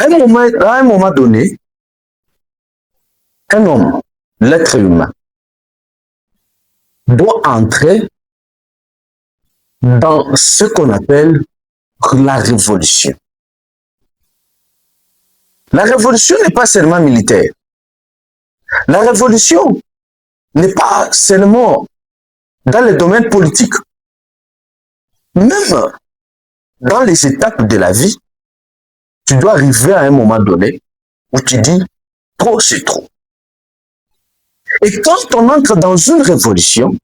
À un moment donné, un homme, l'être humain, doit entrer dans ce qu'on appelle la révolution. La révolution n'est pas seulement militaire. La révolution n'est pas seulement dans le domaine politique. Même dans les étapes de la vie, tu dois arriver à un moment donné où tu dis trop c'est trop. Et quand on entre dans une révolution,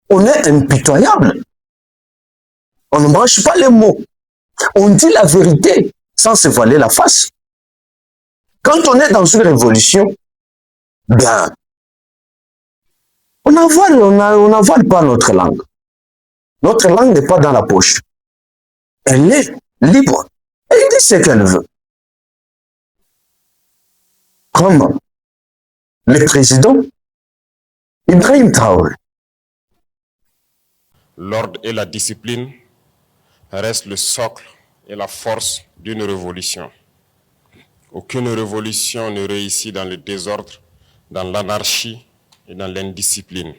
on est impitoyable. On ne mange pas les mots. On dit la vérité sans se voiler la face. Quand on est dans une révolution, ben, on n'avale pas notre langue. Notre langue n'est pas dans la poche. Elle est libre. Elle dit ce qu'elle veut. Comme le président Ibrahim Traoré. L'ordre et la discipline restent le socle et la force d'une révolution. Aucune révolution ne réussit dans le désordre, dans l'anarchie et dans l'indiscipline.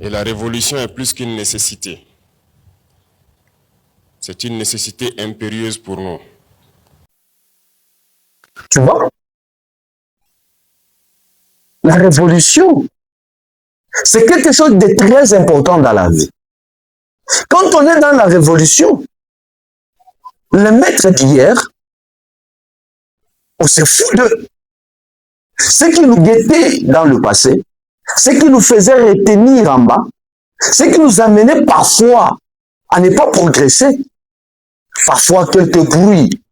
Et la révolution est plus qu'une nécessité. C'est une nécessité impérieuse pour nous. Tu vois? La révolution, c'est quelque chose de très important dans la vie. Quand on est dans la révolution, les maîtres d'hier, on se fout d'eux. Ce qui nous guettait dans le passé, ce qui nous faisait retenir en bas, ce qui nous amenait parfois à ne pas progresser, parfois quelques bruits,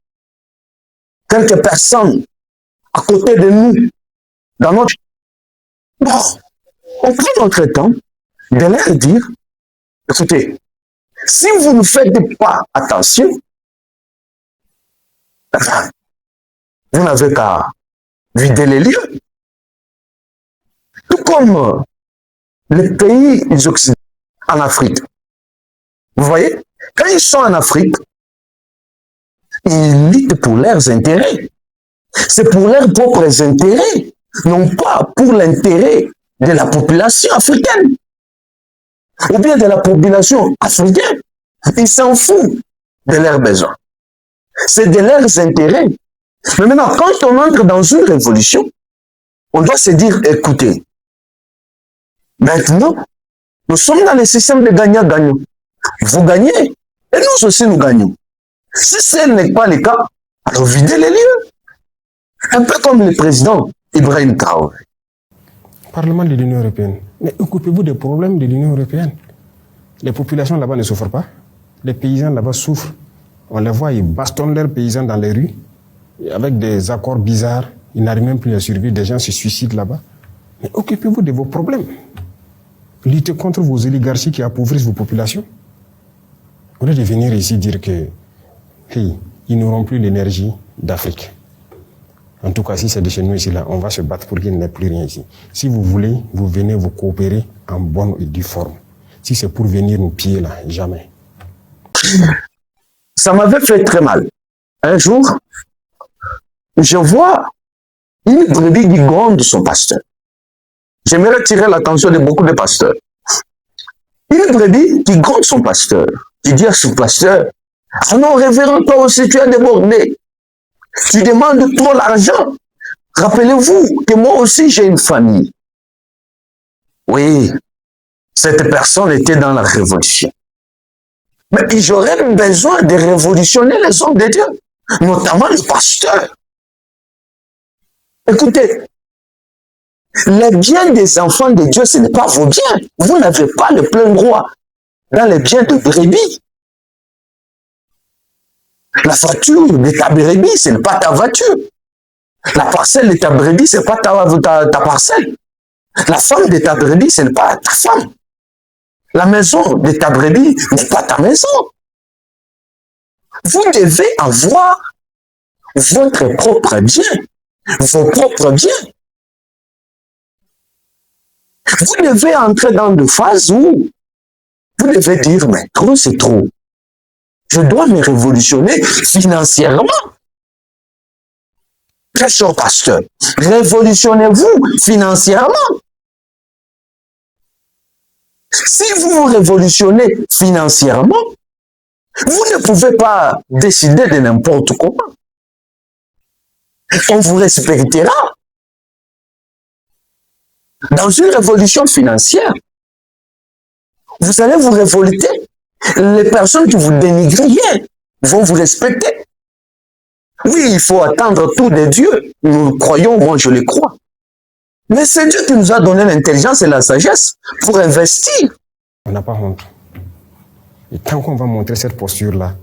quelques personnes à côté de nous, dans notre... Bon, on prend notre temps de leur dire, écoutez, si vous ne faites pas attention, vous n'avez qu'à vider les lieux. Tout comme les pays occidentaux en Afrique. Vous voyez, quand ils sont en Afrique, ils luttent pour leurs intérêts. C'est pour leurs propres intérêts, non pas pour l'intérêt de la population africaine ou bien de la population africaine. Ils s'en foutent de leurs besoins. C'est de leurs intérêts. Mais maintenant, quand on entre dans une révolution, on doit se dire, écoutez, maintenant, nous sommes dans le système de gagnant-gagnant. Vous gagnez, et nous aussi nous gagnons. Si ce n'est pas le cas, alors videz les lieux. Un peu comme le président Ibrahim Traoré. Parlement de l'Union européenne. Mais occupez-vous des problèmes de l'Union européenne. Les populations là-bas ne souffrent pas. Les paysans là-bas souffrent. On les voit, ils bastonnent leurs paysans dans les rues. Et avec des accords bizarres, ils n'arrivent même plus à survivre. Des gens se suicident là-bas. Mais occupez-vous de vos problèmes. Luttez contre vos oligarchies qui appauvrissent vos populations. Au lieu de venir ici dire que, hey, ils n'auront plus l'énergie d'Afrique. En tout cas, si c'est de chez nous ici, là, on va se battre pour qu'il n'y ait plus rien ici. Si vous voulez, vous venez vous coopérer en bonne et due forme. Si c'est pour venir nous piller là, jamais. Ça m'avait fait très mal. Un jour, je vois une brebis qui gronde son pasteur. J'aimerais tirer l'attention de beaucoup de pasteurs. Une brebis qui gronde son pasteur, qui dit à son pasteur, « Ah non, révérend, toi aussi, tu as débordé. Tu demandes trop l'argent. Rappelez-vous que moi aussi, j'ai une famille. » Oui, cette personne était dans la révolution. Mais j'aurais besoin de révolutionner les hommes de Dieu, notamment le pasteur. Écoutez, les biens des enfants de Dieu, ce n'est pas vos biens. Vous n'avez pas le plein droit dans les biens de brebis. La voiture de ta brebis, ce n'est pas ta voiture. La parcelle de ta brebis, ce n'est pas ta parcelle. La femme de ta brebis, ce n'est pas ta femme. La maison de ta brebis n'est pas ta maison. Vous devez avoir votre propre bien, vos propres biens. Vous devez entrer dans des phases où vous devez dire, mais trop c'est trop. Je dois me révolutionner financièrement. Très cher pasteur, révolutionnez-vous financièrement. Si vous vous révolutionnez financièrement, vous ne pouvez pas décider de n'importe comment. On vous respectera. Dans une révolution financière, vous allez vous révolter. Les personnes qui vous dénigrent hier vont vous respecter. Oui, il faut attendre tout de Dieu. Nous le croyons, moi je le crois. Mais c'est Dieu qui nous a donné l'intelligence et la sagesse pour investir. On n'a pas honte. Et tant qu'on va montrer cette posture-là,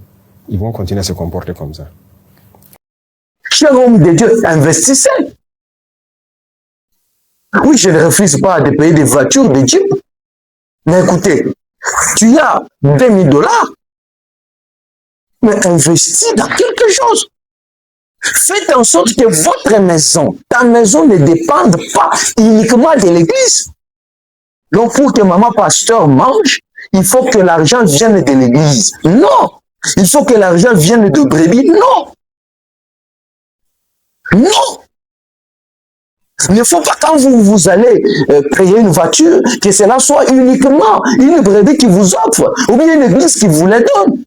ils vont continuer à se comporter comme ça. Cher homme de Dieu, investissez. Oui, je ne refuse pas de payer des voitures de Jeep. Mais écoutez, tu as 2000 $, mais investis dans quelque chose. Faites en sorte que votre maison, ta maison ne dépende pas uniquement de l'église. Donc pour que maman pasteur mange, il faut que l'argent vienne de l'église. Non. Il faut que l'argent vienne de brebis. Non. Non. Il ne faut pas quand vous allez payer une voiture, que cela soit uniquement une brebis qui vous offre, ou bien une église qui vous la donne.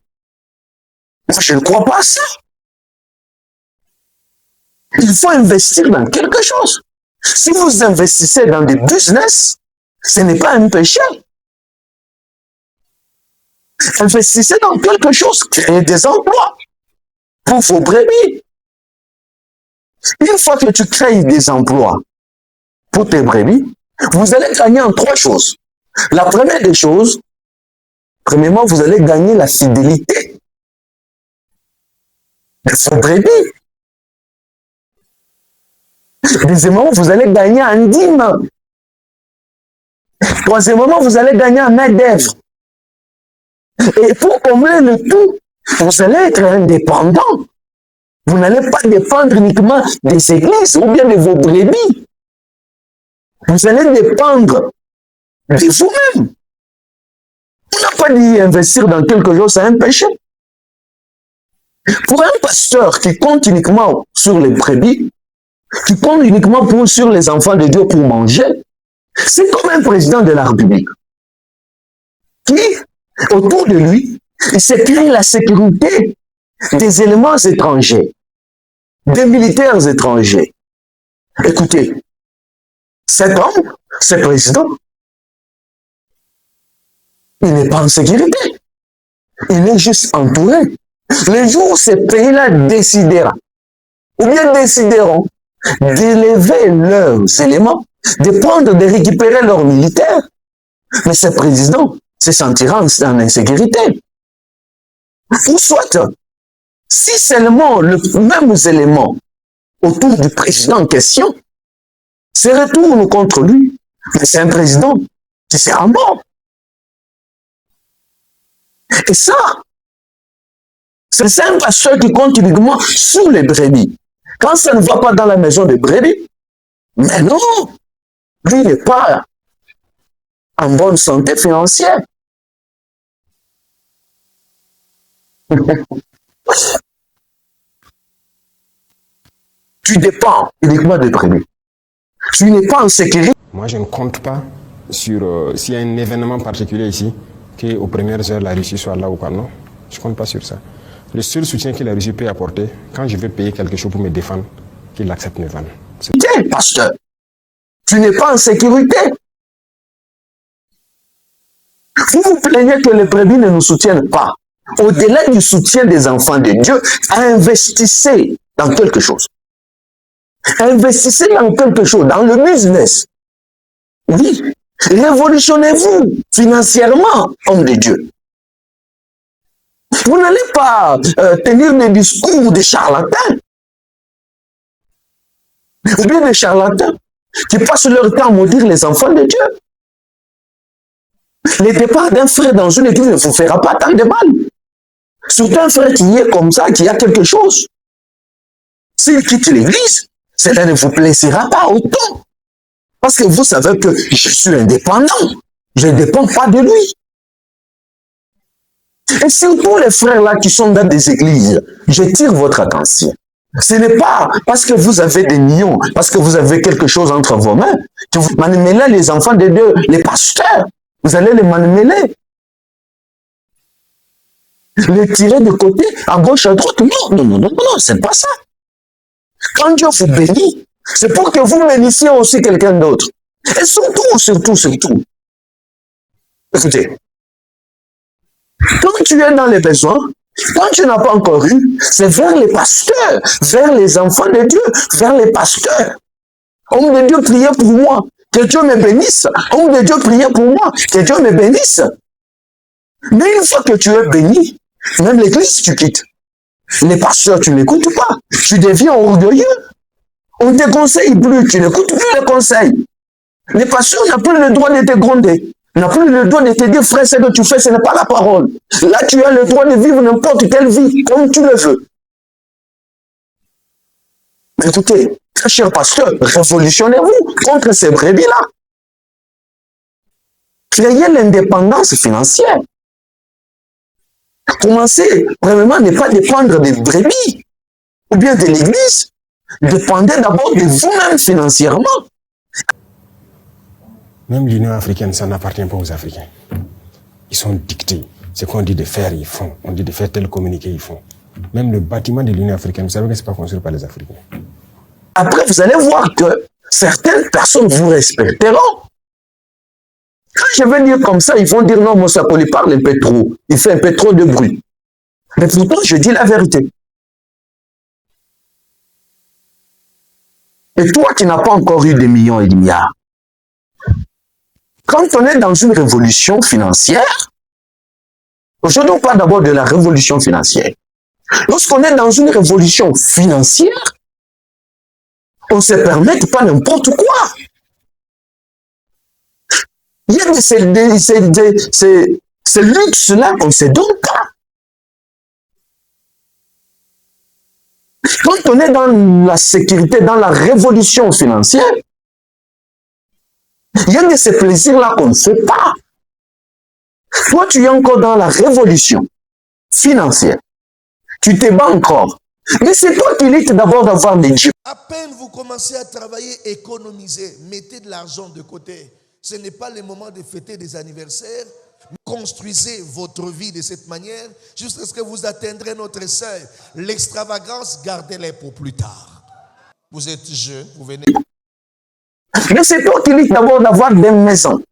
Moi, je ne crois pas à ça. Il faut investir dans quelque chose. Si vous investissez dans des business, ce n'est pas un péché. Investissez dans quelque chose, créez des emplois pour vos brebis. Une fois que tu crées des emplois pour tes brebis, vous allez gagner en 3 choses. La première des choses, premièrement, vous allez gagner la fidélité de vos brebis. Deuxièmement, vous allez gagner en dîme. Troisièmement, vous allez gagner en main-d'œuvre. Et pour combler le tout, vous allez être indépendant. Vous n'allez pas dépendre uniquement des églises ou bien de vos brebis. Vous allez dépendre de vous-même. On n'a pas dit investir dans quelque chose, c'est un péché. Pour un pasteur qui compte uniquement sur les brebis, qui compte uniquement sur les enfants de Dieu pour manger, c'est comme un président de la République qui, autour de lui, il s'est créé la sécurité des éléments étrangers, des militaires étrangers. Écoutez, cet homme, ce président, il n'est pas en sécurité. Il est juste entouré. Le jour où ces pays-là décidera, ou bien décideront d'élever leurs éléments, de prendre, de récupérer leurs militaires, mais ce président se sentira en insécurité. Ou soit, si seulement les mêmes éléments autour du président en question se retournent contre lui, mais c'est un président qui sera mort. Et ça, c'est un pasteur qui compte uniquement sur les brebis. Quand ça ne va pas dans la maison des brebis, mais non, lui n'est pas en bonne santé financière. Tu dépends uniquement des brebis. Tu n'es pas en sécurité. Moi, je ne compte pas sur s'il y a un événement particulier ici, qu'aux premières heures, la Russie soit là ou pas. Non, je ne compte pas sur ça. Le seul soutien que la Russie peut apporter, quand je veux payer quelque chose pour me défendre, qu'il accepte me vendre. Pasteur, tu n'es pas en sécurité. Vous vous plaignez que les brebis ne nous soutiennent pas. Au-delà du soutien des enfants de Dieu, investissez dans quelque chose. Investissez dans quelque chose, dans le business. Oui, révolutionnez-vous financièrement, homme de Dieu. Vous n'allez pas tenir des discours de charlatans. Ou bien des charlatans qui passent leur temps à maudire les enfants de Dieu. Le départ d'un frère dans une église ne vous fera pas tant de mal. Surtout un frère qui est comme ça, qui a quelque chose. S'il quitte l'église, cela ne vous plaisira pas autant. Parce que vous savez que je suis indépendant. Je ne dépends pas de lui. Et surtout les frères là qui sont dans des églises, j'attire votre attention. Ce n'est pas parce que vous avez des millions, parce que vous avez quelque chose entre vos mains, que vous manipulez les enfants de Dieu, les pasteurs. Vous allez les manipuler. Les tirer de côté, à gauche, à droite. Non, c'est pas ça. Quand Dieu vous bénit, c'est pour que vous bénissiez aussi quelqu'un d'autre. Et surtout. Écoutez, quand tu es dans les besoins, quand tu n'as pas encore eu, c'est vers les pasteurs, vers les enfants de Dieu, vers les pasteurs. Homme de Dieu, priez pour moi, que Dieu me bénisse. Homme de Dieu, priez pour moi, que Dieu me bénisse. Mais une fois que tu es béni, même l'église, tu quittes. Les pasteurs, tu n'écoutes pas. Tu deviens orgueilleux. On ne te conseille plus, tu n'écoutes plus les conseils. Les pasteurs n'ont plus le droit de te gronder. N'a plus le droit de te dire, frère, ce que tu fais, ce n'est pas la parole. Là, tu as le droit de vivre n'importe quelle vie, comme tu le veux. Mais écoutez, très cher pasteur, révolutionnez-vous contre ces brebis-là. Créez l'indépendance financière. Commencez, vraiment, à ne pas dépendre des brebis ou bien de l'église. Dépendez d'abord de vous-même financièrement. Même l'Union africaine, ça n'appartient pas aux Africains. Ils sont dictés. Ce qu'on dit de faire, ils font. On dit de faire tel communiqué, ils font. Même le bâtiment de l'Union africaine, vous savez que ce n'est pas construit par les Africains. Après, vous allez voir que certaines personnes vous respecteront. Quand je vais dire comme ça, ils vont dire non, Moussa Koli parle un peu trop. Il fait un peu trop de bruit. Mais pourtant, je dis la vérité. Et toi qui n'as pas encore eu des millions et des milliards, quand on est dans une révolution financière, aujourd'hui on parle d'abord de la révolution financière. Lorsqu'on est dans une révolution financière, on ne se permet pas n'importe quoi. Il y a ces luxes-là qu'on ne se donne pas. Quand on est dans la sécurité, dans la révolution financière, il y a de ces plaisirs-là qu'on ne fait pas. Toi, tu es encore dans la révolution financière. Tu te bats encore. Mais c'est toi qui luttes d'abord d'avoir des dieux. À peine vous commencez à travailler, économiser, mettez de l'argent de côté. Ce n'est pas le moment de fêter des anniversaires. Construisez votre vie de cette manière jusqu'à ce que vous atteindrez notre seuil. L'extravagance, gardez-les pour plus tard. Vous êtes jeune, vous venez. Mais c'est toi qui luttes d'abord d'avoir des maisons,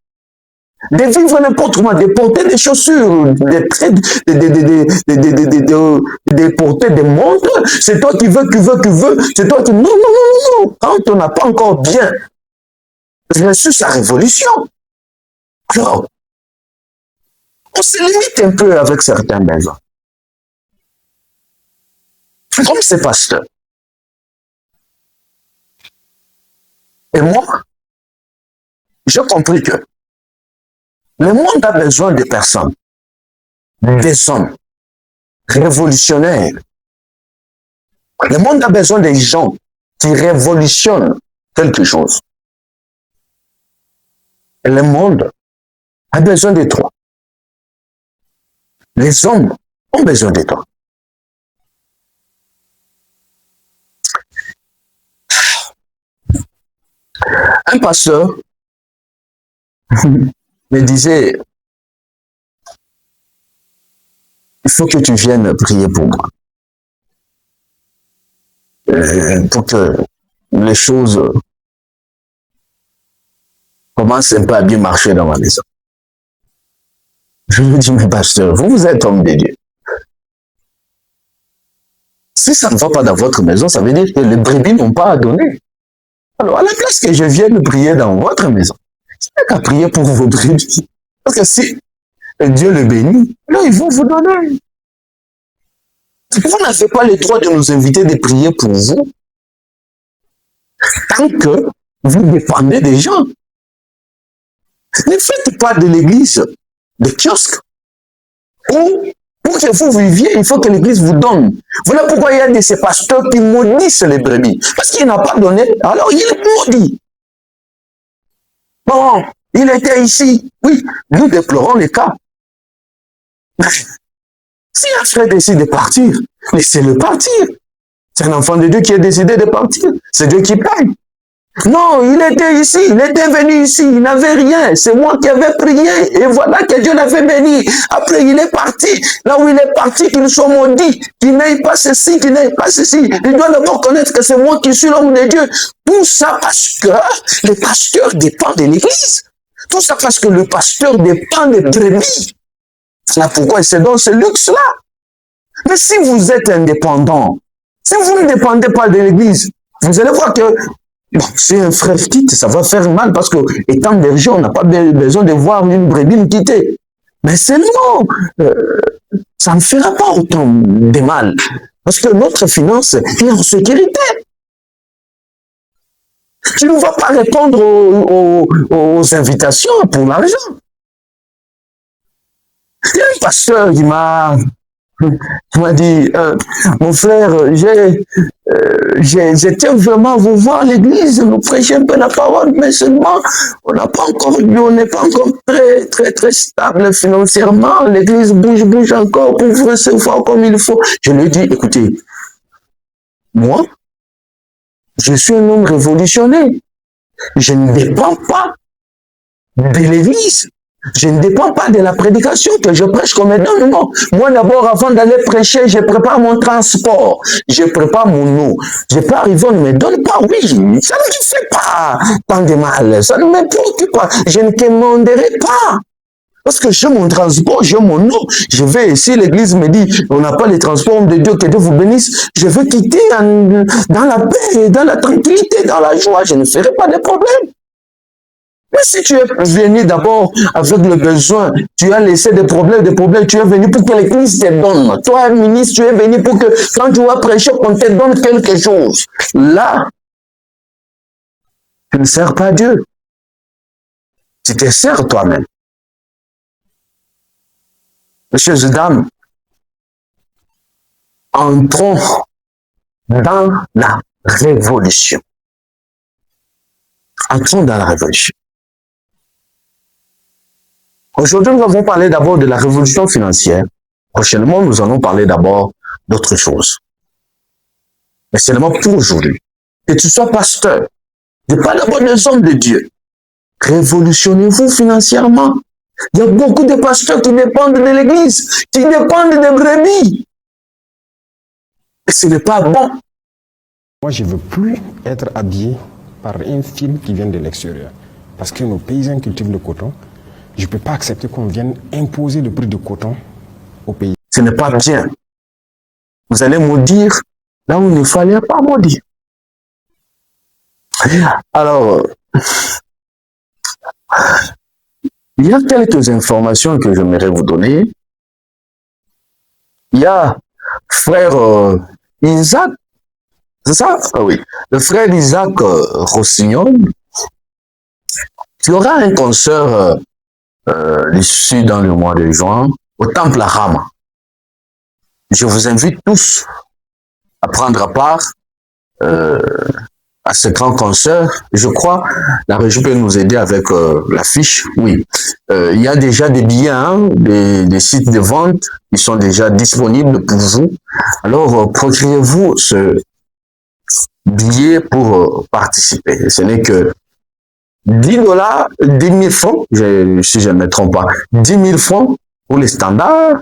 de vivre n'importe comment, de porter des chaussures, de porter des montres. C'est toi qui veux. C'est toi qui... Non. Quand on n'a pas encore bien reçu sa révolution, alors, on se limite un peu avec certains maisons. Comme ces pasteurs. Et moi, j'ai compris que le monde a besoin de personnes, des hommes révolutionnaires. Le monde a besoin des gens qui révolutionnent quelque chose. Et le monde a besoin de toi. Les hommes ont besoin de toi. Un pasteur me disait, il faut que tu viennes prier pour moi. Pour que les choses commencent un peu à bien marcher dans ma maison. Je lui dis, mais pasteur, vous êtes homme de Dieu. Si ça ne va pas dans votre maison, ça veut dire que les brebis n'ont pas à donner. Alors, à la place que je vienne prier dans votre maison, c'est pas qu'à prier pour vos brebis. Parce que si Dieu le bénit, là, ils vont vous donner. Vous n'avez pas le droit de nous inviter de prier pour vous tant que vous dépendez des gens. Ne faites pas de l'église de kiosque. Ou pour que vous viviez, il faut que l'église vous donne. Voilà pourquoi il y a de ces pasteurs qui maudissent les brebis. Parce qu'il n'a pas donné, alors il est maudit. Bon, il était ici. Oui, nous déplorons les cas. Si un frère décide de partir, laissez-le partir. C'est un enfant de Dieu qui a décidé de partir. C'est Dieu qui paye. Non, il était ici, il était venu ici, il n'avait rien. C'est moi qui avais prié. Et voilà que Dieu l'avait béni. Après, il est parti. Là où il est parti, qu'il soit maudit, qu'il n'aille pas ceci, qu'il n'aille pas ceci. Il doit d'abord connaître que c'est moi qui suis l'homme de Dieu. Tout ça parce que le pasteur dépend de l'église. Tout ça parce que le pasteur dépend des brebis. Voilà pourquoi il se donne ce luxe-là. Mais si vous êtes indépendant, si vous ne dépendez pas de l'église, vous allez voir que bon, si un frère quitte, ça va faire mal parce que, étant berger, on n'a pas besoin de voir une brebis quitter. Mais seulement, ça ne fera pas autant de mal. Parce que notre finance est en sécurité. Tu ne vas pas répondre aux invitations pour l'argent. Il y a un pasteur qui m'a dit, mon frère, j'étais vraiment vous voir à l'église, vous prêchez un peu la parole, mais seulement, on n'est pas encore très stable financièrement. L'église bouge encore pour vous recevoir comme il faut. Je lui ai dit, écoutez, moi, je suis un homme révolutionné. Je ne dépends pas de l'église. Je ne dépends pas de la prédication que je prêche comme un homme. Non. Moi, d'abord, avant d'aller prêcher, je prépare mon transport. Je prépare mon eau. Je peux arriver, on ne me donne pas, oui. Ça ne me fait pas tant de mal. Ça ne me préoccupe pas. Je ne commanderai pas. Parce que j'ai mon transport, j'ai mon eau. Je vais, si l'église me dit, on n'a pas les transports de Dieu, que Dieu vous bénisse, je vais quitter dans la paix, dans la tranquillité, dans la joie. Je ne ferai pas de problème. Mais si tu es venu d'abord avec le besoin, tu as laissé des problèmes, tu es venu pour que l'église te donne. Toi, ministre, tu es venu pour que quand tu vas prêcher, qu'on te donne quelque chose. Là, tu ne sers pas Dieu. Tu te sers toi-même. Messieurs et dames, entrons dans la révolution. Entrons dans la révolution. Aujourd'hui, nous avons parlé d'abord de la révolution financière. Prochainement, nous allons parler d'abord d'autres choses. Mais seulement pour aujourd'hui. Que tu sois pasteur, ne pas d'abord des hommes de Dieu. Révolutionnez-vous financièrement. Il y a beaucoup de pasteurs qui dépendent de l'église, qui dépendent des brebis. Et ce n'est pas bon. Moi, je ne veux plus être habillé par un film qui vient de l'extérieur. Parce que nos paysans cultivent le coton. Je ne peux pas accepter qu'on vienne imposer le prix du coton au pays. Ce n'est pas bien. Vous allez maudire là où il ne fallait pas maudire. Alors, il y a quelques informations que j'aimerais vous donner. Il y a frère Isaac, c'est ça? Ah oui. Le frère Isaac Rossignol, qui aura un concert ici dans le mois de juin au temple à Rama. Je vous invite tous à prendre part à ce grand concert. Je crois la région peut nous aider avec l'affiche. Oui, il y a déjà des billets, hein, des sites de vente qui sont déjà disponibles pour vous. Alors, procurez-vous ce billet pour participer. Ce n'est que 10 dollars, 10 000 francs, si je ne me trompe pas, 10 000 francs pour les standards,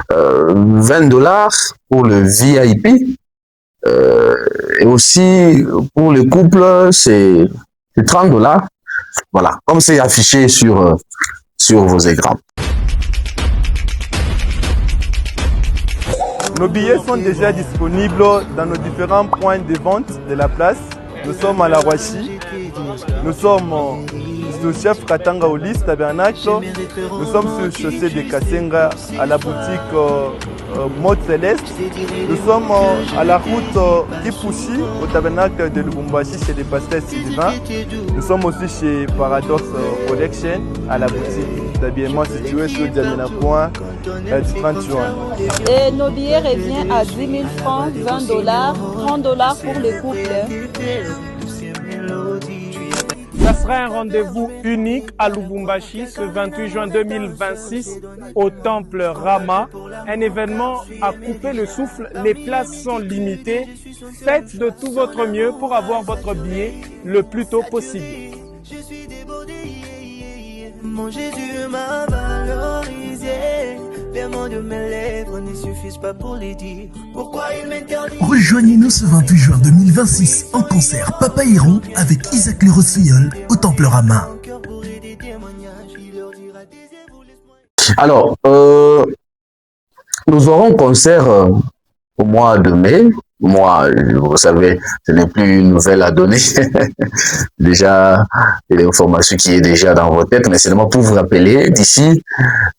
20 dollars pour le VIP, et aussi pour le couple, c'est 30 dollars. Voilà, comme c'est affiché sur vos écrans. Nos billets sont déjà disponibles dans nos différents points de vente de la place. Nous sommes à la Roachi, nous sommes sur Chef Katanga au Lys Tabernacle, nous sommes sur le chaussée de Kassenga à la boutique Mode Céleste, nous sommes à la route Kipouchi au Tabernacle de Lubumbashi chez les pasteurs Sylvain, nous sommes aussi chez Paradox Collection à la boutique d'habillement située sur Djamena Point du 30 juin. Et nos billets reviennent à 10 000 francs, 20 dollars, 30 dollars pour les couples. Ça sera un rendez-vous unique à Lubumbashi ce 28 juin 2026 au temple Rama. Un événement à couper le souffle. Les places sont limitées. Faites de tout votre mieux pour avoir votre billet le plus tôt possible. Mon Jésus m'a valorisé. Les mots de mes lèvres ne suffisent pas pour les dire. Pourquoi il m'interdit? Rejoignez-nous ce 28 juin 2026 en concert Papa Héros avec Isaac Le Rossignol au Temple Rama. Alors, nous aurons concert au mois de mai. Moi, vous savez, ce n'est plus une nouvelle à donner. Déjà, il y a l'information qui est déjà dans vos têtes, mais seulement pour vous rappeler, d'ici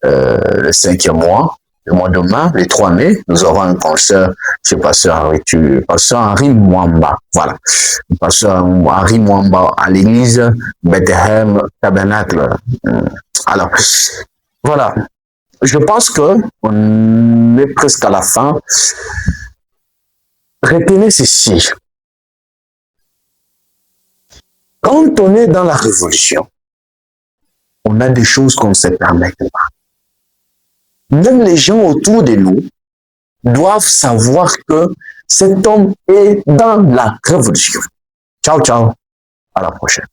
le 5e mois, le mois de mai, le 3 mai, nous aurons un concert chez Pasteur Henri Mwamba. Voilà. Pasteur Henri Mwamba à l'église Bethlehem Tabernacle. Alors, voilà. Je pense que on est presque à la fin. Retenez ceci. Quand on est dans la révolution, on a des choses qu'on ne se permet pas. Même les gens autour de nous doivent savoir que cet homme est dans la révolution. Ciao, ciao. À la prochaine.